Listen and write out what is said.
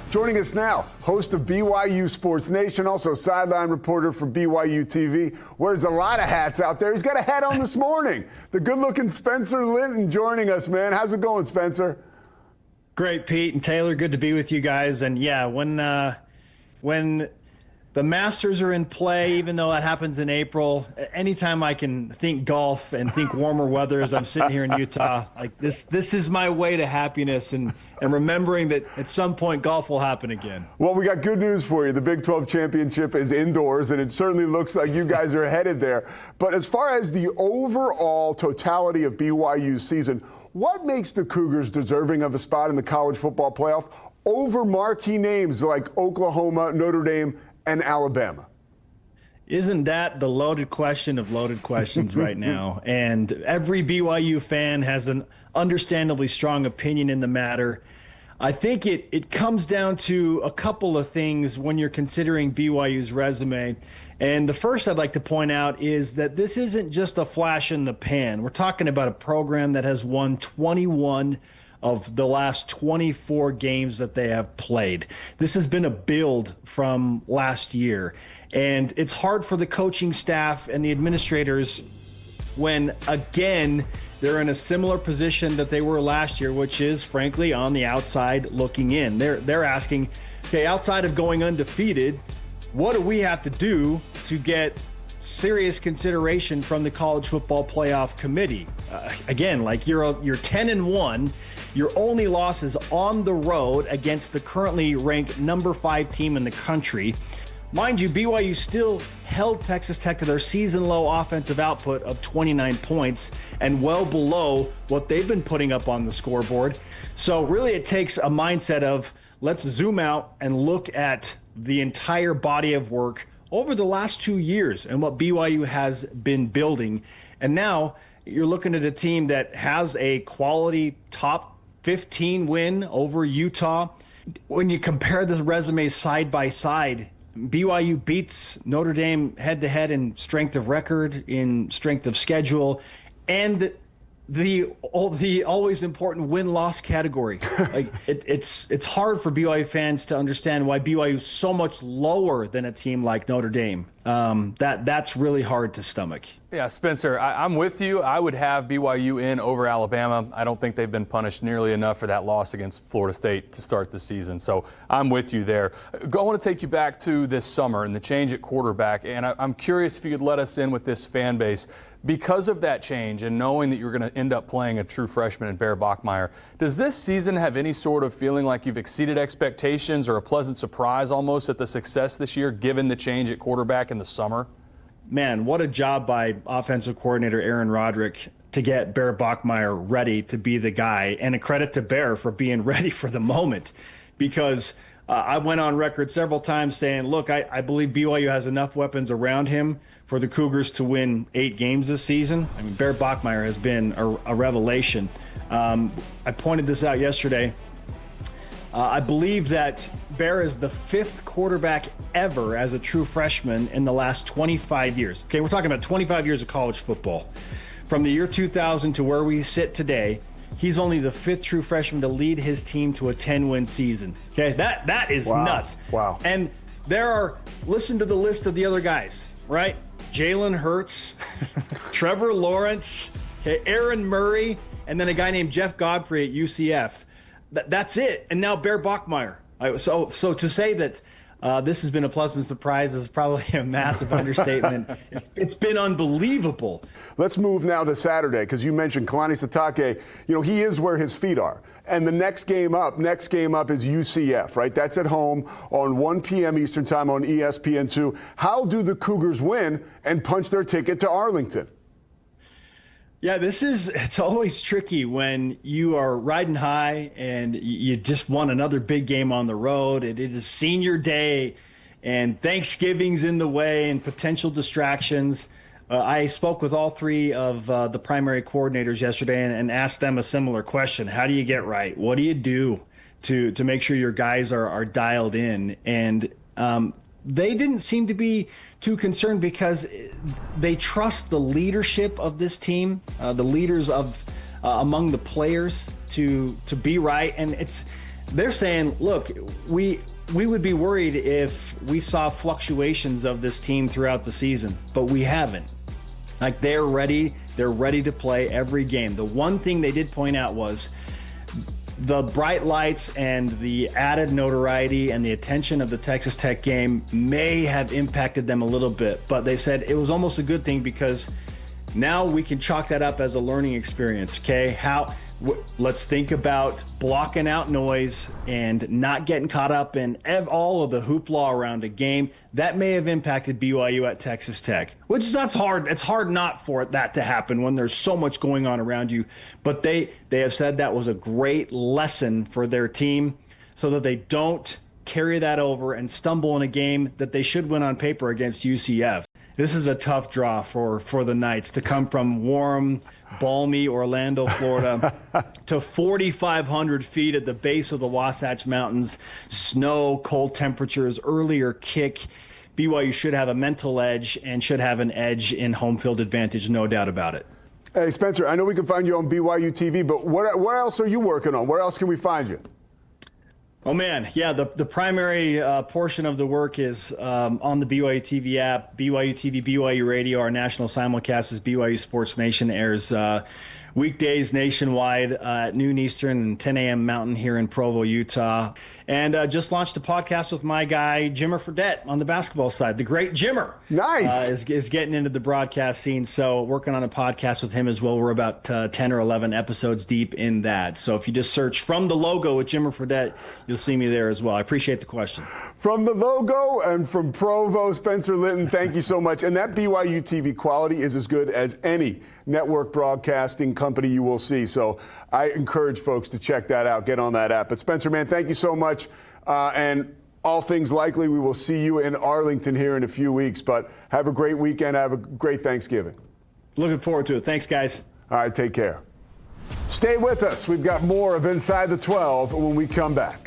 Joining us now, host of BYU Sports Nation, also sideline reporter for BYUtv, wears a lot of hats out there. He's got a hat on this morning. The good-looking Spencer Linton joining us, man. How's it going, Spencer? Great, Pete and Taylor. Good to be with you guys. And yeah, when the Masters are in play, even though that happens in April, anytime I can think golf and think warmer weather as I'm sitting here in Utah, like this is my way to happiness and remembering that at some point golf will happen again. Well, we got good news for you. The Big 12 championship is indoors, and it certainly looks like you guys are headed there. But as far as the overall totality of BYU's season, what makes the Cougars deserving of a spot in the college football playoff over marquee names like Oklahoma, Notre Dame, and Alabama? Isn't that the loaded question of loaded questions right now? And every BYU fan has an understandably strong opinion in the matter. I think it comes down to a couple of things when you're considering BYU's resume. And the first I'd like to point out is that this isn't just a flash in the pan. We're talking about a program that has won 21 of the last 24 games that they have played. This has been a build from last year. And it's hard for the coaching staff and the administrators when, again, they're in a similar position that they were last year, which is, frankly, on the outside looking in. They're asking, okay, outside of going undefeated, what do we have to do to get serious consideration from the College Football Playoff Committee? Again, like you're 10-1. Your only loss is on the road against the currently ranked number 5 team in the country. Mind you, BYU still held Texas Tech to their season-low offensive output of 29 points and well below what they've been putting up on the scoreboard. So really it takes a mindset of let's zoom out and look at the entire body of work over the last 2 years and what BYU has been building. And now you're looking at a team that has a quality top 15 win over Utah. When you compare the resumes side by side, BYU beats Notre Dame head-to-head in strength of record, in strength of schedule, and the always important win-loss category. Like it's hard for BYU fans to understand why BYU is so much lower than a team like Notre Dame. That's really hard to stomach. Yeah, Spencer, I'm with you. I would have BYU in over Alabama. I don't think they've been punished nearly enough for that loss against Florida State to start the season. So I'm with you there. I want to take you back to this summer and the change at quarterback. And I'm curious if you could let us in with this fan base. Because of that change and knowing that you're going to end up playing a true freshman in Bear Bachmeier, does this season have any sort of feeling like you've exceeded expectations or a pleasant surprise almost at the success this year, given the change at quarterback in the summer? Man, what a job by offensive coordinator Aaron Roderick to get Bear Bachmeier ready to be the guy, and a credit to Bear for being ready for the moment, because I went on record several times saying, look, I believe BYU has enough weapons around him for the Cougars to win 8 games this season. I mean, Bear Bachmeier has been a revelation. I pointed this out yesterday. I believe that Bear is the 5th quarterback ever as a true freshman in the last 25 years. Okay, we're talking about 25 years of college football. From the year 2000 to where we sit today, he's only the 5th true freshman to lead his team to a 10-win season. Okay, that is nuts. Wow. And listen to the list of the other guys, right? Jalen Hurts, Trevor Lawrence, Aaron Murray, and then a guy named Jeff Godfrey at UCF. That's it. And now Bear Bachmeier. So to say that this has been a pleasant surprise is probably a massive understatement. It's been unbelievable. Let's move now to Saturday, because you mentioned Kalani Sitake. He is where his feet are. And the next game up is UCF, right? That's at home on 1 p.m. Eastern time on ESPN2. How do the Cougars win and punch their ticket to Arlington? Yeah, it's always tricky when you are riding high and you just won another big game on the road. It is senior day and Thanksgiving's in the way and potential distractions. I spoke with all 3 of the primary coordinators yesterday and asked them a similar question. How do you get right? What do you do to make sure your guys are dialed in? And they didn't seem to be too concerned because they trust the leadership of this team, the leaders of among the players to be right. And they're saying, look, we would be worried if we saw fluctuations of this team throughout the season, but we haven't. Like, they're ready to play every game. The one thing they did point out was the bright lights and the added notoriety and the attention of the Texas Tech game may have impacted them a little bit, but they said it was almost a good thing because now we can chalk that up as a learning experience. Okay, let's think about blocking out noise and not getting caught up in all of the hoopla around a game that may have impacted BYU at Texas Tech, that's hard. It's hard not for that to happen when there's so much going on around you. But they have said that was a great lesson for their team so that they don't carry that over and stumble in a game that they should win on paper against UCF. This is a tough draw for the Knights to come from warm, balmy Orlando, Florida, to 4,500 feet at the base of the Wasatch Mountains, snow, cold temperatures, earlier kick. BYU should have a mental edge and should have an edge in home field advantage, no doubt about it. Hey, Spencer, I know we can find you on BYUtv, but what else are you working on? Where else can we find you? Oh, man. Yeah, the primary portion of the work is on the BYUtv app, BYUtv, BYU Radio. Our national simulcast is BYU Sports Nation, airs weekdays nationwide at noon Eastern and 10 a.m. Mountain here in Provo, Utah. And just launched a podcast with my guy, Jimmer Fredette, on the basketball side. The great Jimmer. Nice. Is getting into the broadcast scene. So working on a podcast with him as well. We're about 10 or 11 episodes deep in that. So if you just search From the Logo with Jimmer Fredette, you'll see me there as well. I appreciate the question. From the Logo and from Provo, Spencer Linton, thank you so much. And that BYUtv quality is as good as any network broadcasting company you will see. So I encourage folks to check that out, get on that app. But Spencer, man, thank you so much. And all things likely, we will see you in Arlington here in a few weeks. But have a great weekend. Have a great Thanksgiving. Looking forward to it. Thanks, guys. All right, take care. Stay with us. We've got more of Inside the 12 when we come back.